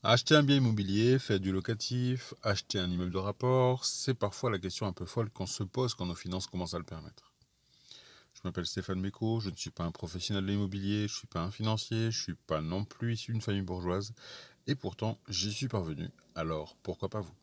Acheter un bien immobilier, faire du locatif, acheter un immeuble de rapport, c'est parfois la question un peu folle qu'on se pose quand nos finances commencent à le permettre. Je m'appelle Stéphane Méco, je ne suis pas un professionnel de l'immobilier, je ne suis pas un financier, je ne suis pas non plus issu d'une famille bourgeoise, et pourtant j'y suis parvenu, alors pourquoi pas vous?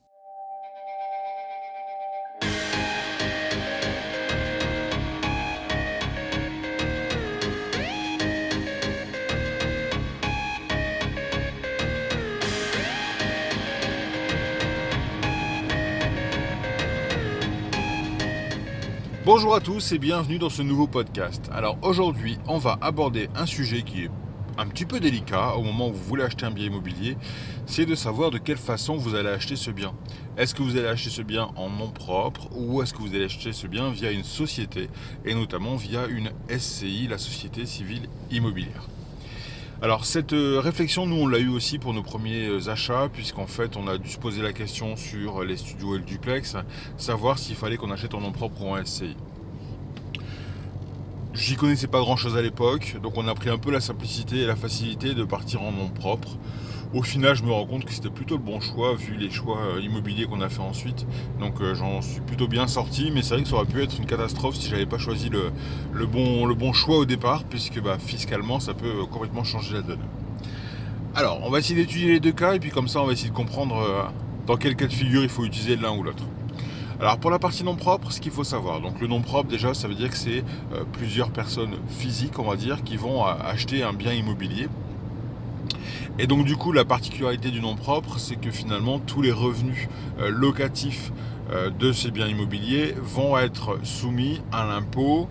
Bonjour à tous et bienvenue dans ce nouveau podcast. Alors aujourd'hui, on va aborder un sujet qui est un petit peu délicat au moment où vous voulez acheter un bien immobilier, c'est de savoir de quelle façon vous allez acheter ce bien. Est-ce que vous allez acheter ce bien en nom propre ou est-ce que vous allez acheter ce bien via une société et notamment via une SCI, la Société Civile Immobilière. Alors cette réflexion, nous on l'a eu aussi pour nos premiers achats, puisqu'en fait on a dû se poser la question sur les studios et le duplex, savoir s'il fallait qu'on achète en nom propre ou en SCI. J'y connaissais pas grand chose à l'époque, donc on a pris un peu la simplicité et la facilité de partir en nom propre. Au final, je me rends compte que c'était plutôt le bon choix vu les choix immobiliers qu'on a fait ensuite. Donc j'en suis plutôt bien sorti, mais c'est vrai que ça aurait pu être une catastrophe si j'avais pas choisi le bon choix au départ, puisque fiscalement ça peut complètement changer la donne. Alors, on va essayer d'étudier les deux cas et puis comme ça on va essayer de comprendre dans quel cas de figure il faut utiliser l'un ou l'autre. Alors pour la partie nom propre, ce qu'il faut savoir, donc le nom propre déjà ça veut dire que c'est plusieurs personnes physiques on va dire qui vont acheter un bien immobilier. Et donc du coup la particularité du nom propre c'est que finalement tous les revenus locatifs de ces biens immobiliers vont être soumis à l'impôt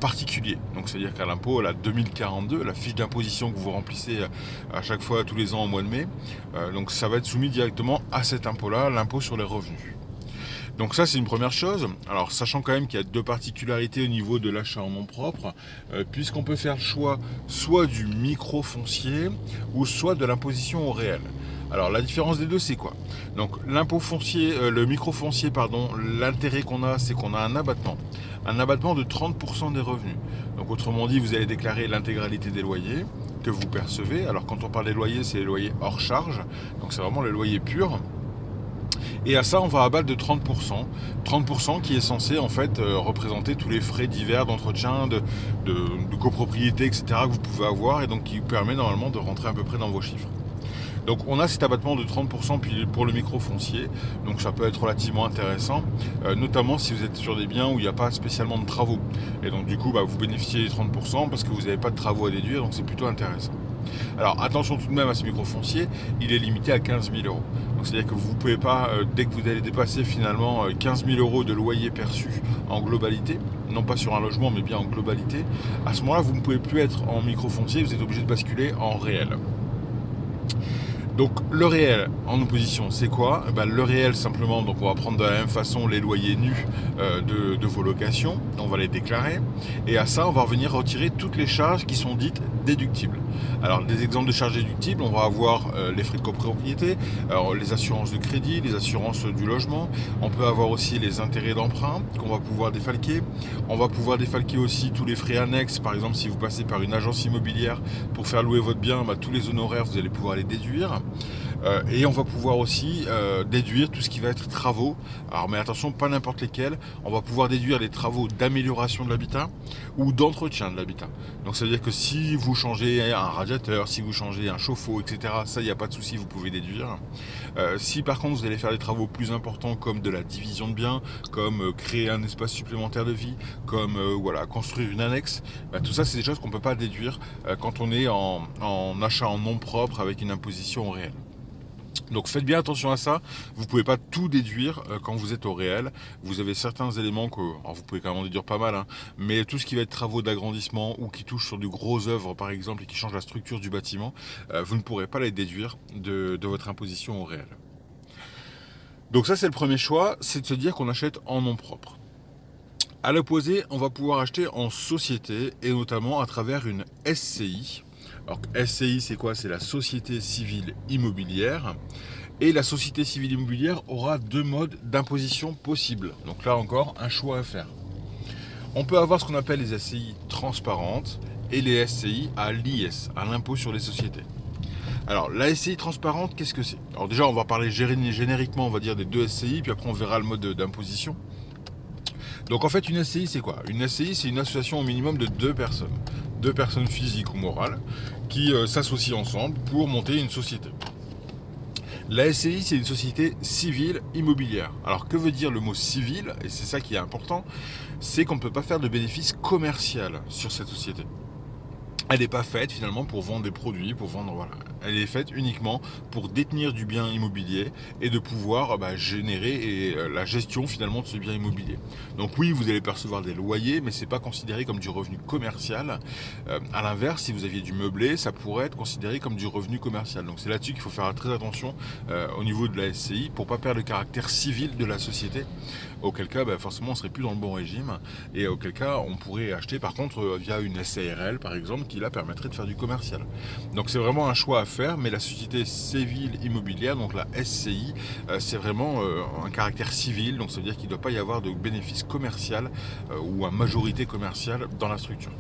particulier. Donc c'est-à-dire qu'à l'impôt, la 2042, la fiche d'imposition que vous remplissez à chaque fois tous les ans au mois de mai, donc ça va être soumis directement à cet impôt-là, l'impôt sur les revenus. Donc ça c'est une première chose. Alors sachant quand même qu'il y a deux particularités au niveau de l'achat en nom propre, puisqu'on peut faire le choix soit du micro-foncier ou soit de l'imposition au réel. Alors la différence des deux c'est quoi? Donc l'impôt foncier, le micro-foncier pardon, l'intérêt qu'on a c'est qu'on a un abattement. Un abattement de 30% des revenus. Donc autrement dit vous allez déclarer l'intégralité des loyers que vous percevez. Alors quand on parle des loyers c'est les loyers hors charge. Donc c'est vraiment les loyers purs. Et à ça, on va abattre de 30%. 30% qui est censé en fait représenter tous les frais divers d'entretien, de copropriété, etc. que vous pouvez avoir et donc qui vous permet normalement de rentrer à peu près dans vos chiffres. Donc on a cet abattement de 30% pour le micro-foncier, donc ça peut être relativement intéressant, notamment si vous êtes sur des biens où il n'y a pas spécialement de travaux. Et donc du coup, vous bénéficiez des 30% parce que vous n'avez pas de travaux à déduire, donc c'est plutôt intéressant. Alors attention tout de même à ce micro-foncier, il est limité à 15 000 euros. Donc c'est-à-dire que vous ne pouvez pas, dès que vous allez dépasser finalement 15 000 euros de loyer perçu en globalité, non pas sur un logement mais bien en globalité, à ce moment-là vous ne pouvez plus être en micro-foncier, vous êtes obligé de basculer en réel. Donc le réel en opposition, c'est quoi? Le réel simplement, donc on va prendre de la même façon les loyers nus de vos locations, on va les déclarer, et à ça on va revenir retirer toutes les charges qui sont dites déductibles. Alors des exemples de charges déductibles, on va avoir les frais de copropriété, alors, les assurances de crédit, les assurances du logement, on peut avoir aussi les intérêts d'emprunt qu'on va pouvoir défalquer, on va pouvoir défalquer aussi tous les frais annexes, par exemple si vous passez par une agence immobilière pour faire louer votre bien, tous les honoraires vous allez pouvoir les déduire. Et on va pouvoir aussi déduire tout ce qui va être travaux. Alors mais attention, pas n'importe lesquels. On va pouvoir déduire les travaux d'amélioration de l'habitat ou d'entretien de l'habitat. Donc ça veut dire que si vous changez un radiateur, si vous changez un chauffe-eau, etc., ça il n'y a pas de souci, vous pouvez déduire. Si par contre vous allez faire des travaux plus importants comme de la division de biens, comme créer un espace supplémentaire de vie, comme construire une annexe, tout ça c'est des choses qu'on ne peut pas déduire quand on est en achat en nom propre avec une imposition au réel. Donc faites bien attention à ça, vous ne pouvez pas tout déduire quand vous êtes au réel, vous avez certains éléments que, alors vous pouvez quand même en déduire pas mal, mais tout ce qui va être travaux d'agrandissement ou qui touche sur de grosses œuvres par exemple et qui change la structure du bâtiment, vous ne pourrez pas les déduire de votre imposition au réel. Donc ça c'est le premier choix, c'est de se dire qu'on achète en nom propre. À l'opposé, on va pouvoir acheter en société et notamment à travers une SCI. Alors SCI c'est quoi? C'est la Société Civile Immobilière. Et la société civile immobilière aura deux modes d'imposition possibles. Donc là encore, un choix à faire. On peut avoir ce qu'on appelle les SCI transparentes et les SCI à l'IS, à l'impôt sur les sociétés. Alors, la SCI transparente, qu'est-ce que c'est? Alors déjà, on va parler génériquement, on va dire, des deux SCI, puis après on verra le mode d'imposition. Donc en fait, une SCI, c'est quoi? Une SCI, c'est une association au minimum de deux personnes physiques ou morales, qui s'associent ensemble pour monter une société. La SCI, c'est une société civile immobilière. Alors que veut dire le mot civil? Et c'est ça qui est important, c'est qu'on ne peut pas faire de bénéfice commercial sur cette société. Elle n'est pas faite finalement pour vendre des produits, pour vendre, voilà. Elle est faite uniquement pour détenir du bien immobilier et de pouvoir générer la gestion finalement de ce bien immobilier. Donc oui, vous allez percevoir des loyers, mais c'est pas considéré comme du revenu commercial. À l'inverse, si vous aviez du meublé, ça pourrait être considéré comme du revenu commercial. Donc c'est là-dessus qu'il faut faire très attention au niveau de la SCI pour pas perdre le caractère civil de la société. Auquel cas, forcément, on serait plus dans le bon régime et auquel cas, on pourrait acheter par contre via une SARL par exemple qui là permettrait de faire du commercial. Donc c'est vraiment un choix à faire, mais la société civile immobilière, donc la SCI, c'est vraiment un caractère civil, donc ça veut dire qu'il ne doit pas y avoir de bénéfice commercial ou à majorité commerciale dans la structure.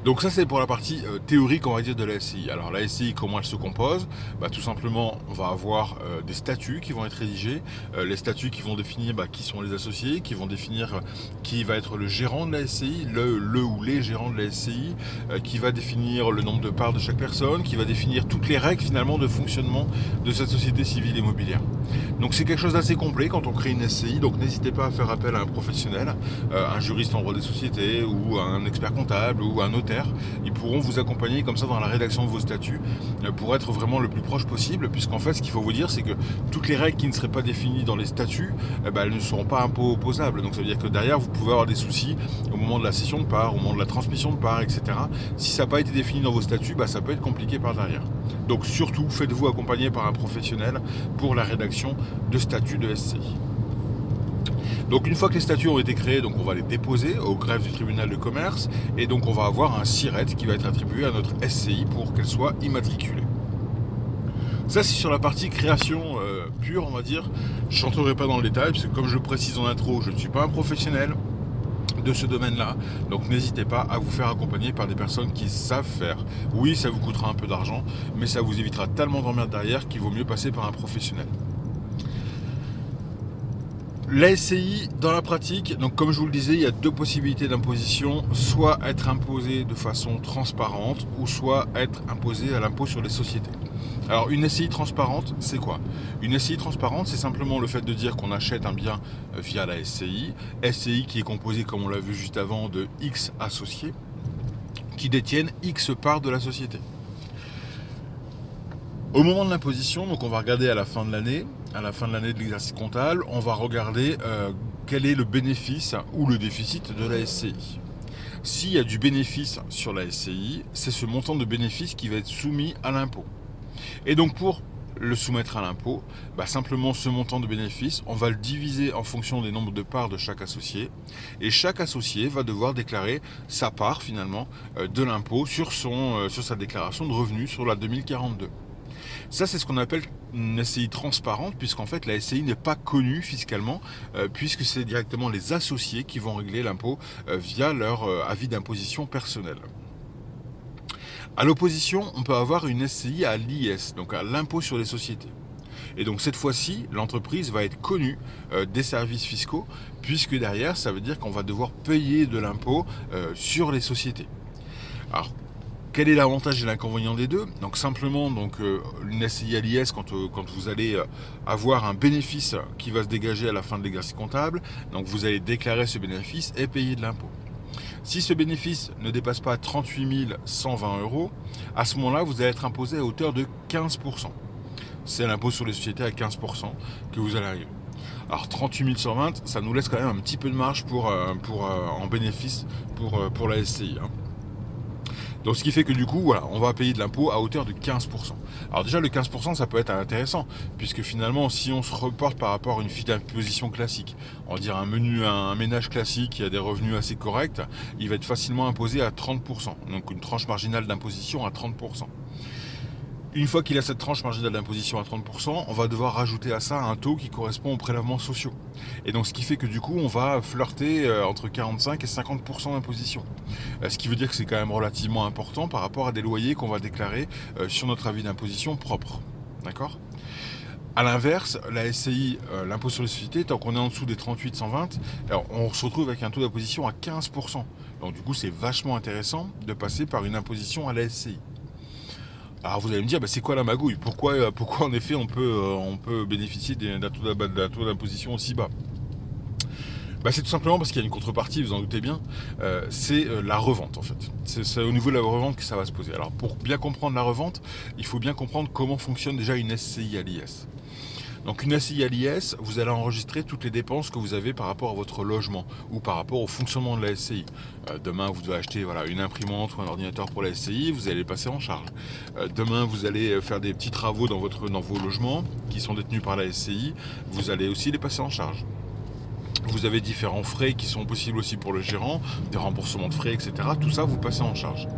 Donc ça c'est pour la partie théorique on va dire de la SCI. Alors la SCI comment elle se compose? Tout simplement on va avoir des statuts qui vont être rédigés, les statuts qui vont définir qui sont les associés, qui vont définir qui va être le gérant de la SCI, le ou les gérants de la SCI, qui va définir le nombre de parts de chaque personne, qui va définir toutes les règles finalement de fonctionnement de cette société civile immobilière. Donc c'est quelque chose d'assez complet quand on crée une SCI, donc n'hésitez pas à faire appel à un professionnel, un juriste en droit des sociétés ou un expert comptable ou un notaire. Ils pourront vous accompagner comme ça dans la rédaction de vos statuts pour être vraiment le plus proche possible, puisqu'en fait ce qu'il faut vous dire c'est que toutes les règles qui ne seraient pas définies dans les statuts, elles ne seront pas imposables. Donc ça veut dire que derrière vous pouvez avoir des soucis au moment de la cession de parts, au moment de la transmission de parts, etc. Si ça n'a pas été défini dans vos statuts, ça peut être compliqué par derrière. Donc surtout faites-vous accompagner par un professionnel pour la rédaction de statuts de SCI. Donc une fois que les statuts ont été créés, donc on va les déposer au greffe du tribunal de commerce et donc on va avoir un SIRET qui va être attribué à notre SCI pour qu'elle soit immatriculée. Ça c'est sur la partie création pure on va dire. Je n'entrerai pas dans le détail parce que comme je le précise en intro, je ne suis pas un professionnel de ce domaine-là, donc n'hésitez pas à vous faire accompagner par des personnes qui savent faire. Oui, ça vous coûtera un peu d'argent, mais ça vous évitera tellement d'emmerdes derrière qu'il vaut mieux passer par un professionnel. La SCI, dans la pratique, donc comme je vous le disais, il y a deux possibilités d'imposition, soit être imposé de façon transparente, ou soit être imposé à l'impôt sur les sociétés. Alors une SCI transparente, c'est quoi? Une SCI transparente, c'est simplement le fait de dire qu'on achète un bien via la SCI, SCI qui est composée, comme on l'a vu juste avant, de X associés, qui détiennent X parts de la société. Au moment de l'imposition, donc on va regarder à la fin de l'année de l'exercice comptable, on va regarder quel est le bénéfice ou le déficit de la SCI. S'il y a du bénéfice sur la SCI, c'est ce montant de bénéfice qui va être soumis à l'impôt. Et donc pour le soumettre à l'impôt, simplement ce montant de bénéfice, on va le diviser en fonction des nombres de parts de chaque associé. Et chaque associé va devoir déclarer sa part finalement de l'impôt sur sa déclaration de revenus sur la 2042. Ça, c'est ce qu'on appelle une SCI transparente, puisqu'en fait, la SCI n'est pas connue fiscalement, puisque c'est directement les associés qui vont régler l'impôt via leur avis d'imposition personnel. À l'opposition, on peut avoir une SCI à l'IS, donc à l'impôt sur les sociétés. Et donc cette fois-ci, l'entreprise va être connue des services fiscaux, puisque derrière, ça veut dire qu'on va devoir payer de l'impôt sur les sociétés. Alors, quel est l'avantage et l'inconvénient des deux? Donc simplement, une SCI à l'IS, quand vous allez avoir un bénéfice qui va se dégager à la fin de l'exercice comptable, donc vous allez déclarer ce bénéfice et payer de l'impôt. Si ce bénéfice ne dépasse pas 38 120 €, à ce moment-là, vous allez être imposé à hauteur de 15%. C'est l'impôt sur les sociétés à 15% que vous allez arriver. Alors 38 120, ça nous laisse quand même un petit peu de marge en bénéfice pour la SCI. Donc ce qui fait que du coup, voilà, on va payer de l'impôt à hauteur de 15%. Alors déjà le 15%, ça peut être intéressant, puisque finalement, si on se reporte par rapport à une fiche d'imposition classique, on va dire un ménage classique qui a des revenus assez corrects, il va être facilement imposé à 30%, donc une tranche marginale d'imposition à 30%. Une fois qu'il a cette tranche marginale d'imposition à 30%, on va devoir rajouter à ça un taux qui correspond aux prélèvements sociaux. Et donc ce qui fait que du coup, on va flirter entre 45 et 50% d'imposition. Ce qui veut dire que c'est quand même relativement important par rapport à des loyers qu'on va déclarer sur notre avis d'imposition propre. D'accord ? A l'inverse, la SCI, l'impôt sur les sociétés, tant qu'on est en dessous des 38-120, alors on se retrouve avec un taux d'imposition à 15%. Donc du coup, c'est vachement intéressant de passer par une imposition à la SCI. Alors vous allez me dire, c'est quoi la magouille ? Pourquoi en effet on peut bénéficier d'un taux d'imposition aussi bas ? C'est tout simplement parce qu'il y a une contrepartie, vous en doutez bien, c'est la revente en fait. C'est au niveau de la revente que ça va se poser. Alors pour bien comprendre la revente, il faut bien comprendre comment fonctionne déjà une SCI à l'IS. Donc une SCI à l'IS, vous allez enregistrer toutes les dépenses que vous avez par rapport à votre logement ou par rapport au fonctionnement de la SCI. Demain, vous devez acheter une imprimante ou un ordinateur pour la SCI, vous allez les passer en charge. Demain, vous allez faire des petits travaux dans vos logements qui sont détenus par la SCI, vous allez aussi les passer en charge. Vous avez différents frais qui sont possibles aussi pour le gérant, des remboursements de frais, etc. Tout ça, vous passez en charge.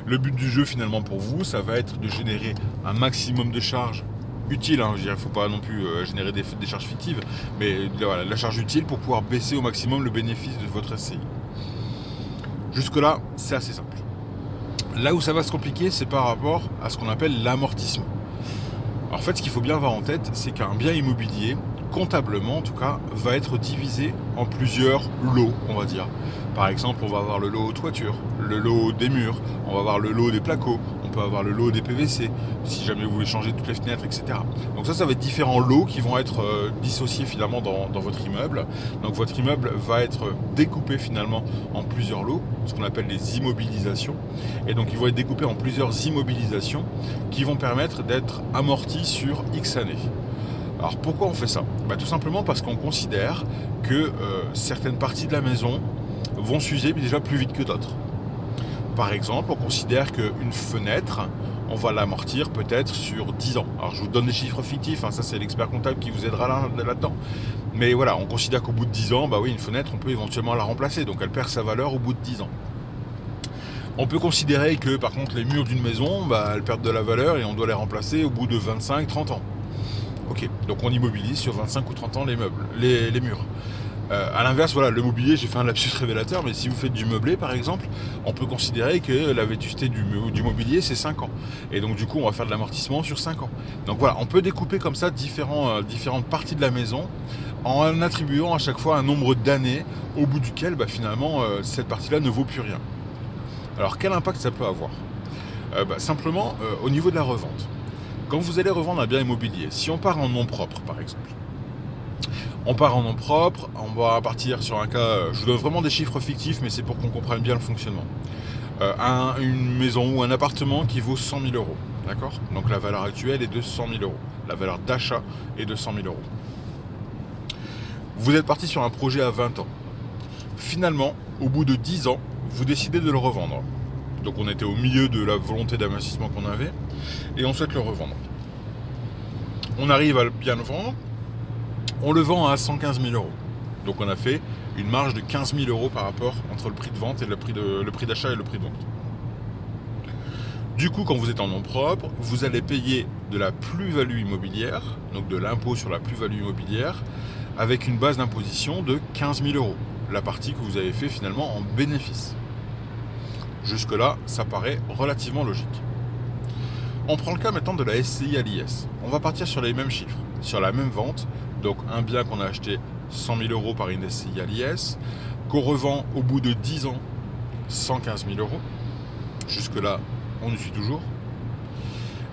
Le but du jeu, finalement, pour vous, ça va être de générer un maximum de charges utiles. Il ne faut pas non plus générer des charges fictives, mais voilà, la charge utile pour pouvoir baisser au maximum le bénéfice de votre SCI. Jusque-là, c'est assez simple. Là où ça va se compliquer, c'est par rapport à ce qu'on appelle l'amortissement. Alors, en fait, ce qu'il faut bien avoir en tête, c'est qu'un bien immobilier, comptablement en tout cas, va être divisé en plusieurs lots, on va dire. Par exemple, on va avoir le lot toiture, le lot des murs, on va avoir le lot des placos, on peut avoir le lot des PVC, si jamais vous voulez changer toutes les fenêtres, etc. Donc ça va être différents lots qui vont être dissociés finalement dans votre immeuble. Donc votre immeuble va être découpé finalement en plusieurs lots, ce qu'on appelle les immobilisations. Et donc ils vont être découpés en plusieurs immobilisations qui vont permettre d'être amortis sur X années. Alors pourquoi on fait ça ? Tout simplement parce qu'on considère que certaines parties de la maison vont s'user déjà plus vite que d'autres. Par exemple, on considère qu'une fenêtre, on va l'amortir peut-être sur 10 ans. Alors je vous donne des chiffres fictifs, ça c'est l'expert comptable qui vous aidera là-dedans. Mais voilà, on considère qu'au bout de 10 ans, une fenêtre, on peut éventuellement la remplacer, donc elle perd sa valeur au bout de 10 ans. On peut considérer que par contre les murs d'une maison, elles perdent de la valeur et on doit les remplacer au bout de 25-30 ans. Ok, donc on immobilise sur 25 ou 30 ans les murs. A l'inverse, le mobilier, j'ai fait un lapsus révélateur, mais si vous faites du meublé par exemple, on peut considérer que la vétusté du mobilier c'est 5 ans. Et donc du coup on va faire de l'amortissement sur 5 ans. Donc voilà, on peut découper comme ça différentes parties de la maison en attribuant à chaque fois un nombre d'années au bout duquel finalement cette partie-là ne vaut plus rien. Alors quel impact ça peut avoir ? Simplement au niveau de la revente. Quand vous allez revendre un bien immobilier, si on part en nom propre par exemple, on part en nom propre, on va partir sur un cas, je vous donne vraiment des chiffres fictifs, mais c'est pour qu'on comprenne bien le fonctionnement. Une maison ou un appartement qui vaut 100 000 euros, d'accord ? Donc la valeur actuelle est de 100 000 euros. La valeur d'achat est de 100 000 euros. Vous êtes parti sur un projet à 20 ans. Finalement, au bout de 10 ans, vous décidez de le revendre. Donc on était au milieu de la volonté d'investissement qu'on avait, et on souhaite le revendre. On arrive à bien le vendre, on le vend à 115 000 euros. Donc on a fait une marge de 15 000 euros par rapport entre le prix de vente et le prix d'achat et le prix de vente. Du coup, quand vous êtes en nom propre, vous allez payer de la plus-value immobilière, donc de l'impôt sur la plus-value immobilière, avec une base d'imposition de 15 000 euros, la partie que vous avez fait finalement en bénéfice. Jusque-là, ça paraît relativement logique. On prend le cas maintenant de la SCI à l'IS. On va partir sur les mêmes chiffres, sur la même vente. Donc un bien qu'on a acheté 100 000 euros par une SCI à l'IS, qu'on revend au bout de 10 ans 115 000 euros. Jusque-là, on y suit toujours.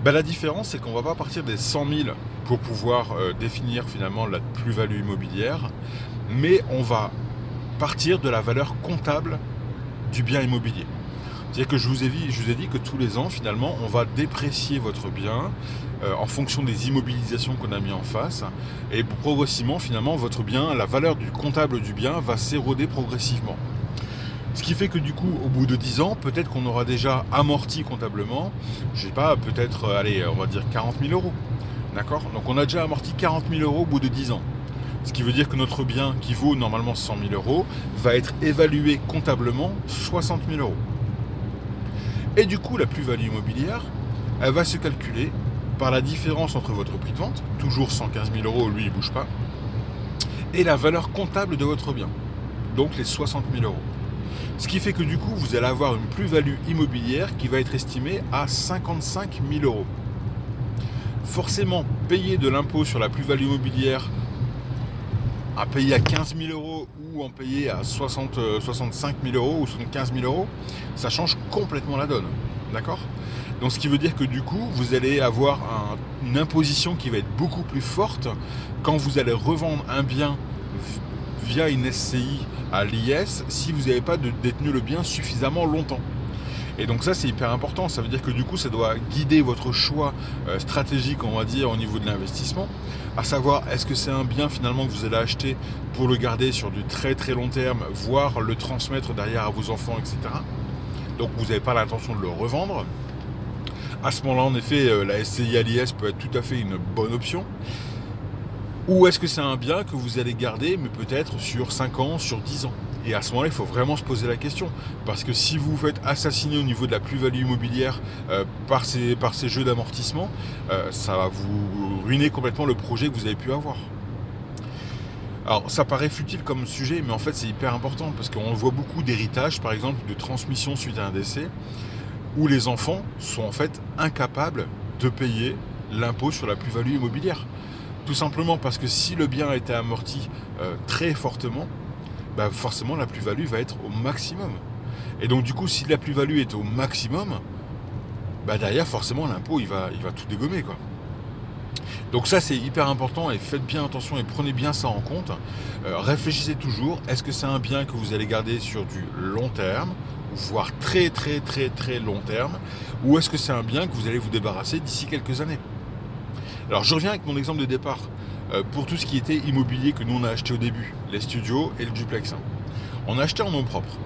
La différence, c'est qu'on ne va pas partir des 100 000 pour pouvoir définir finalement la plus-value immobilière, mais on va partir de la valeur comptable du bien immobilier. C'est-à-dire que je vous ai dit que tous les ans, finalement, on va déprécier votre bien en fonction des immobilisations qu'on a mis en face. Et progressivement, finalement, votre bien, la valeur du comptable du bien va s'éroder progressivement. Ce qui fait que du coup, au bout de 10 ans, peut-être qu'on aura déjà amorti comptablement, je sais pas, peut-être, on va dire 40 000 euros. D'accord ? Donc on a déjà amorti 40 000 euros au bout de 10 ans. Ce qui veut dire que notre bien, qui vaut normalement 100 000 euros, va être évalué comptablement 60 000 euros. Et du coup, la plus-value immobilière, elle va se calculer par la différence entre votre prix de vente, toujours 115 000 euros, lui il ne bouge pas, et la valeur comptable de votre bien, donc les 60 000 euros. Ce qui fait que du coup, vous allez avoir une plus-value immobilière qui va être estimée à 55 000 euros. Forcément, payer de l'impôt sur la plus-value immobilière, à payer à 15 000 euros ou en payer à 65 000 euros ou 75 000 euros, ça change complètement la donne. D'accord ? Donc ce qui veut dire que du coup, vous allez avoir une imposition qui va être beaucoup plus forte quand vous allez revendre un bien via une SCI à l'IS si vous n'avez pas détenu le bien suffisamment longtemps. Et donc ça c'est hyper important, ça veut dire que du coup ça doit guider votre choix stratégique, on va dire, au niveau de l'investissement, à savoir est-ce que c'est un bien finalement que vous allez acheter pour le garder sur du très très long terme, voire le transmettre derrière à vos enfants, etc. Donc vous n'avez pas l'intention de le revendre. À ce moment-là, en effet, la SCI à l'IS peut être tout à fait une bonne option. Ou est-ce que c'est un bien que vous allez garder, mais peut-être sur 5 ans, sur 10 ans ? Et à ce moment-là, il faut vraiment se poser la question. Parce que si vous vous faites assassiner au niveau de la plus-value immobilière par ces jeux d'amortissement, ça va vous ruiner complètement le projet que vous avez pu avoir. Alors, ça paraît futile comme sujet, mais en fait, c'est hyper important. Parce qu'on voit beaucoup d'héritage, par exemple, de transmission suite à un décès, où les enfants sont en fait incapables de payer l'impôt sur la plus-value immobilière. Tout simplement parce que si le bien a été amorti très fortement, bah forcément la plus-value va être au maximum. Et donc du coup, si la plus-value est au maximum, bah derrière forcément l'impôt il va tout dégommer, quoi. Donc ça c'est hyper important et faites bien attention et prenez bien ça en compte. Réfléchissez toujours, est-ce que c'est un bien que vous allez garder sur du long terme, voire très très très très long terme, ou est-ce que c'est un bien que vous allez vous débarrasser d'ici quelques années ? Alors je reviens avec mon exemple de départ. Pour tout ce qui était immobilier que nous on a acheté au début, les studios et le duplex. On a acheté en nom propre.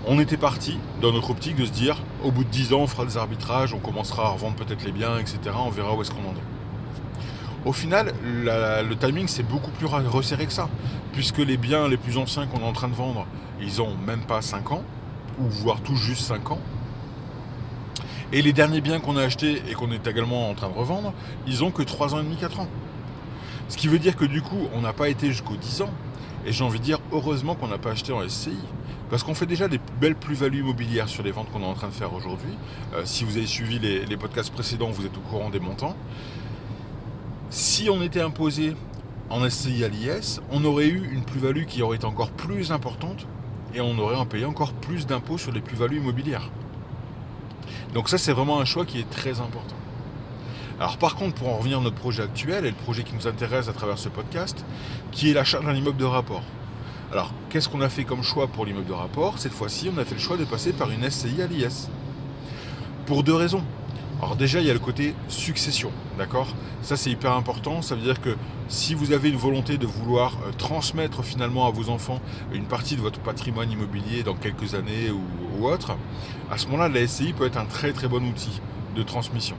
On était parti dans notre optique de se dire, au bout de 10 ans on fera des arbitrages, on commencera à revendre peut-être les biens, etc. On verra où est-ce qu'on en est. Au final, le timing c'est beaucoup plus resserré que ça, puisque les biens les plus anciens qu'on est en train de vendre, ils ont même pas 5 ans, ou voire tout juste 5 ans. Et les derniers biens qu'on a achetés et qu'on est également en train de revendre, ils ont que 3 ans et demi, 4 ans. Ce qui veut dire que du coup, on n'a pas été jusqu'aux 10 ans. Et j'ai envie de dire, heureusement qu'on n'a pas acheté en SCI. Parce qu'on fait déjà des belles plus-values immobilières sur les ventes qu'on est en train de faire aujourd'hui. Si vous avez suivi les podcasts précédents, vous êtes au courant des montants. Si on était imposé en SCI à l'IS, on aurait eu une plus-value qui aurait été encore plus importante et on aurait en payé encore plus d'impôts sur les plus-values immobilières. Donc ça, c'est vraiment un choix qui est très important. Alors par contre, pour en revenir à notre projet actuel et le projet qui nous intéresse à travers ce podcast, qui est l'achat d'un immeuble de rapport. Alors, qu'est-ce qu'on a fait comme choix pour l'immeuble de rapport ? Cette fois-ci, on a fait le choix de passer par une SCI à l'IS. Pour 2 raisons. Alors déjà, il y a le côté succession, d'accord ? Ça, c'est hyper important. Ça veut dire que si vous avez une volonté de vouloir transmettre finalement à vos enfants une partie de votre patrimoine immobilier dans quelques années ou autre, à ce moment-là, la SCI peut être un très très bon outil de transmission.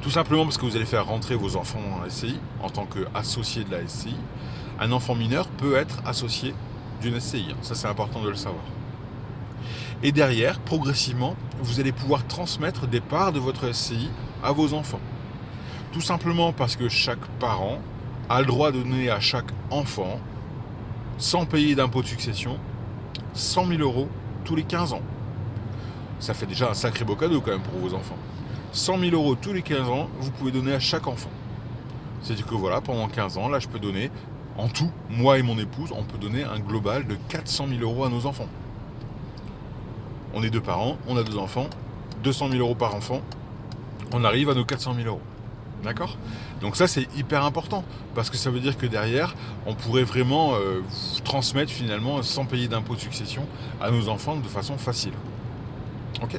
Tout simplement parce que vous allez faire rentrer vos enfants dans la SCI en tant qu'associé de la SCI. Un enfant mineur peut être associé d'une SCI. Ça, c'est important de le savoir. Et derrière, progressivement, vous allez pouvoir transmettre des parts de votre SCI à vos enfants. Tout simplement parce que chaque parent a le droit de donner à chaque enfant, sans payer d'impôt de succession, 100 000 euros tous les 15 ans. Ça fait déjà un sacré beau cadeau quand même pour vos enfants. 100 000 euros tous les 15 ans, vous pouvez donner à chaque enfant. C'est-à-dire que voilà, pendant 15 ans, là je peux donner, en tout, moi et mon épouse, on peut donner un global de 400 000 euros à nos enfants. On est 2 parents, on a 2 enfants, 200 000 euros par enfant, on arrive à nos 400 000 euros. D'accord ? Donc ça c'est hyper important, parce que ça veut dire que derrière, on pourrait vraiment transmettre finalement, sans payer d'impôt de succession, à nos enfants de façon facile. Ok ?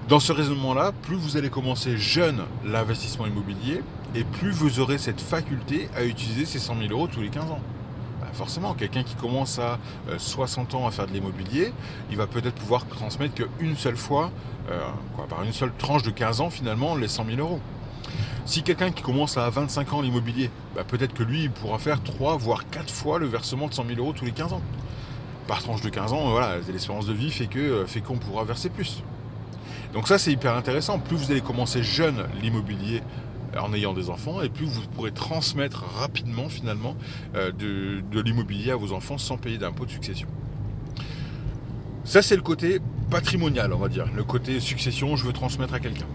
Dans ce raisonnement-là, plus vous allez commencer jeune l'investissement immobilier, et plus vous aurez cette faculté à utiliser ces 100 000 euros tous les 15 ans. Bah forcément, quelqu'un qui commence à 60 ans à faire de l'immobilier, il va peut-être pouvoir transmettre qu'une seule fois, par une seule tranche de 15 ans finalement, les 100 000 euros. Si quelqu'un qui commence à 25 ans l'immobilier, bah peut-être que lui, il pourra faire 3 voire 4 fois le versement de 100 000 euros tous les 15 ans. Par tranche de 15 ans, voilà, l'espérance de vie fait qu'on pourra verser plus. Donc ça, c'est hyper intéressant. Plus vous allez commencer jeune l'immobilier en ayant des enfants, et plus vous pourrez transmettre rapidement finalement de l'immobilier à vos enfants sans payer d'impôt de succession. Ça, c'est le côté patrimonial, on va dire. Le côté succession, je veux transmettre à quelqu'un.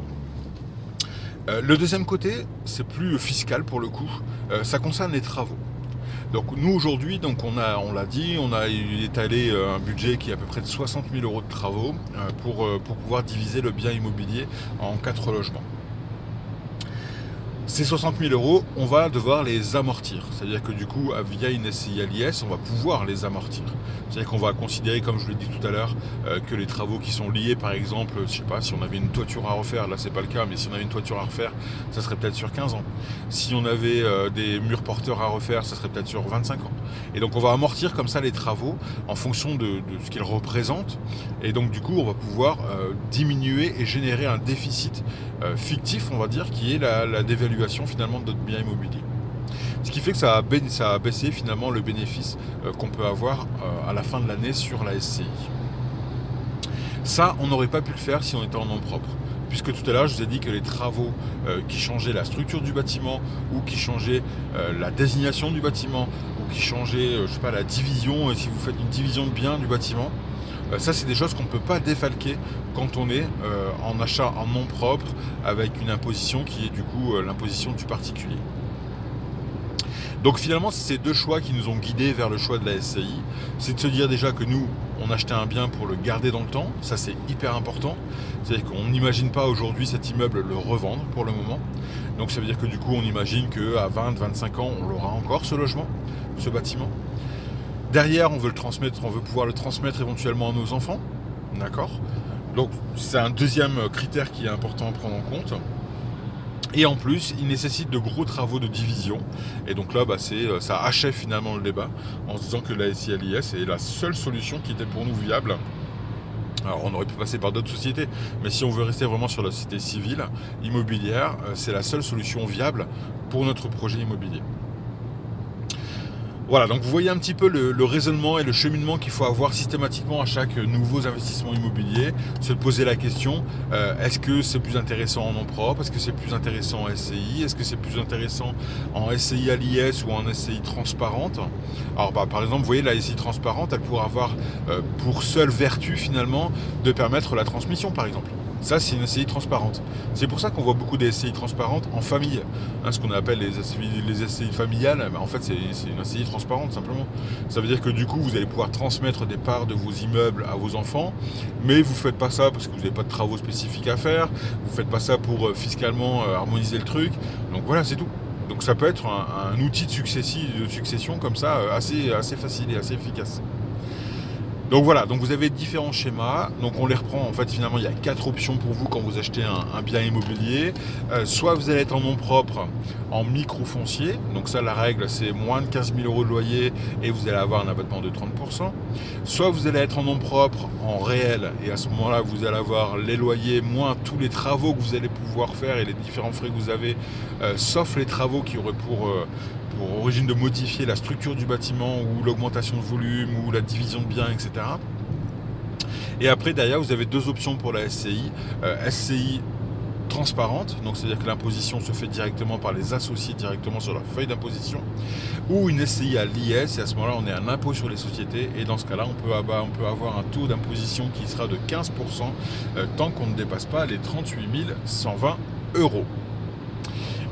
Le deuxième côté, c'est plus fiscal pour le coup. Ça concerne les travaux. Donc nous aujourd'hui, donc on l'a dit, on a étalé un budget qui est à peu près de 60 000 euros de travaux pour pouvoir diviser le bien immobilier en 4 logements. Ces 60 000 euros, on va devoir les amortir. C'est-à-dire que du coup, via une SCI à l'IS, on va pouvoir les amortir. C'est-à-dire qu'on va considérer, comme je l'ai dit tout à l'heure, que les travaux qui sont liés, par exemple, je sais pas, si on avait une toiture à refaire, là c'est pas le cas, mais si on avait une toiture à refaire, ça serait peut-être sur 15 ans. Si on avait des murs porteurs à refaire, ça serait peut-être sur 25 ans. Et donc on va amortir comme ça les travaux en fonction de ce qu'ils représentent. Et donc du coup, on va pouvoir diminuer et générer un déficit fictif, on va dire, qui est la dévaluation finalement de notre bien immobilier. Ce qui fait que ça a baissé finalement le bénéfice qu'on peut avoir à la fin de l'année sur la SCI. Ça, on n'aurait pas pu le faire si on était en nom propre. Puisque tout à l'heure, je vous ai dit que les travaux qui changeaient la structure du bâtiment, ou qui changeaient la désignation du bâtiment, ou qui changeaient, je sais pas, la division, si vous faites une division de biens du bâtiment, ça, c'est des choses qu'on ne peut pas défalquer quand on est en achat en nom propre, avec une imposition qui est du coup l'imposition du particulier. Donc finalement, c'est ces deux choix qui nous ont guidés vers le choix de la SCI. C'est de se dire déjà que nous, on achetait un bien pour le garder dans le temps. Ça, c'est hyper important. C'est-à-dire qu'on n'imagine pas aujourd'hui cet immeuble le revendre pour le moment. Donc ça veut dire que du coup, on imagine qu'à 20-25 ans, on l'aura encore, ce logement, ce bâtiment. Derrière, on veut pouvoir le transmettre éventuellement à nos enfants. D'accord ? Donc c'est un deuxième critère qui est important à prendre en compte. Et en plus, il nécessite de gros travaux de division. Et donc là, ça achève finalement le débat en se disant que la SCI à l'IS est la seule solution qui était pour nous viable. Alors on aurait pu passer par d'autres sociétés, mais si on veut rester vraiment sur la société civile, immobilière, c'est la seule solution viable pour notre projet immobilier. Voilà, donc vous voyez un petit peu le raisonnement et le cheminement qu'il faut avoir systématiquement à chaque nouveau investissement immobilier. Se poser la question, est-ce que c'est plus intéressant en nom propre? Est-ce que c'est plus intéressant en SCI? Est-ce que c'est plus intéressant en SCI à l'IS ou en SCI transparente? Alors par exemple, vous voyez, la SCI transparente, elle pourrait avoir pour seule vertu finalement de permettre la transmission, par exemple. Ça, c'est une SCI transparente. C'est pour ça qu'on voit beaucoup des SCI transparentes en famille. Ce qu'on appelle les SCI familiales, en fait, c'est une SCI transparente, simplement. Ça veut dire que du coup, vous allez pouvoir transmettre des parts de vos immeubles à vos enfants, mais vous ne faites pas ça parce que vous n'avez pas de travaux spécifiques à faire, vous ne faites pas ça pour fiscalement harmoniser le truc. Donc voilà, c'est tout. Donc ça peut être un outil de succession comme ça, assez facile et assez efficace. Donc voilà, donc vous avez différents schémas, donc on les reprend, en fait finalement il y a 4 options pour vous quand vous achetez un bien immobilier. Soit vous allez être en nom propre en micro-foncier, donc ça la règle c'est moins de 15 000 euros de loyer et vous allez avoir un abattement de 30%. Soit vous allez être en nom propre en réel et à ce moment-là vous allez avoir les loyers moins tous les travaux que vous allez pouvoir faire et les différents frais que vous avez, sauf les travaux qui auraient pour origine de modifier la structure du bâtiment ou l'augmentation de volume ou la division de biens, etc. Et après, derrière, vous avez 2 options pour la SCI. SCI transparente, donc c'est-à-dire que l'imposition se fait directement par les associés directement sur leur feuille d'imposition, ou une SCI à l'IS, et à ce moment-là, on est un impôt sur les sociétés, et dans ce cas-là, on peut avoir un taux d'imposition qui sera de 15% tant qu'on ne dépasse pas les 38 120 euros.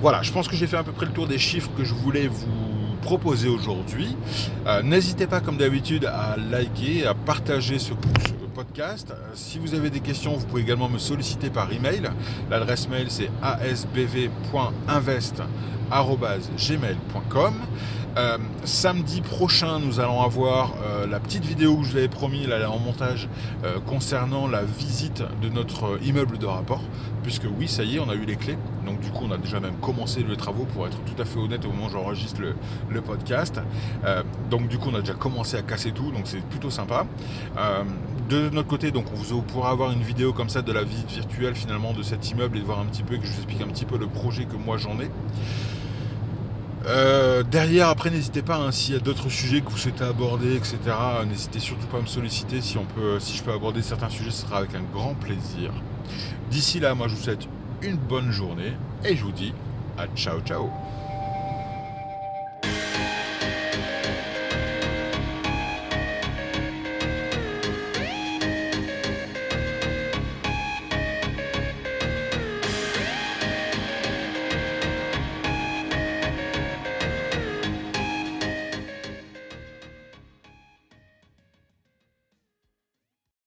Voilà, je pense que j'ai fait à peu près le tour des chiffres que je voulais vous proposer aujourd'hui. N'hésitez pas, comme d'habitude, à liker, à partager ce podcast. Si vous avez des questions, vous pouvez également me solliciter par email. L'adresse mail, c'est asbv.invest@gmail.com. Samedi prochain, nous allons avoir la petite vidéo que je vous avais promis, là, en montage, concernant la visite de notre immeuble de rapport, puisque oui, ça y est, on a eu les clés. Donc du coup, on a déjà même commencé les travaux, pour être tout à fait honnête, au moment où j'enregistre le podcast. Donc du coup, on a déjà commencé à casser tout, donc c'est plutôt sympa. De notre côté, donc on pourra avoir une vidéo comme ça de la visite virtuelle finalement de cet immeuble et de voir un petit peu, que je vous explique un petit peu le projet que moi j'en ai. Derrière, après, n'hésitez pas, s'il y a d'autres sujets que vous souhaitez aborder, etc. N'hésitez surtout pas à me solliciter. Si je peux aborder certains sujets, ce sera avec un grand plaisir. D'ici là, moi je vous souhaite une bonne journée et je vous dis à ciao ciao.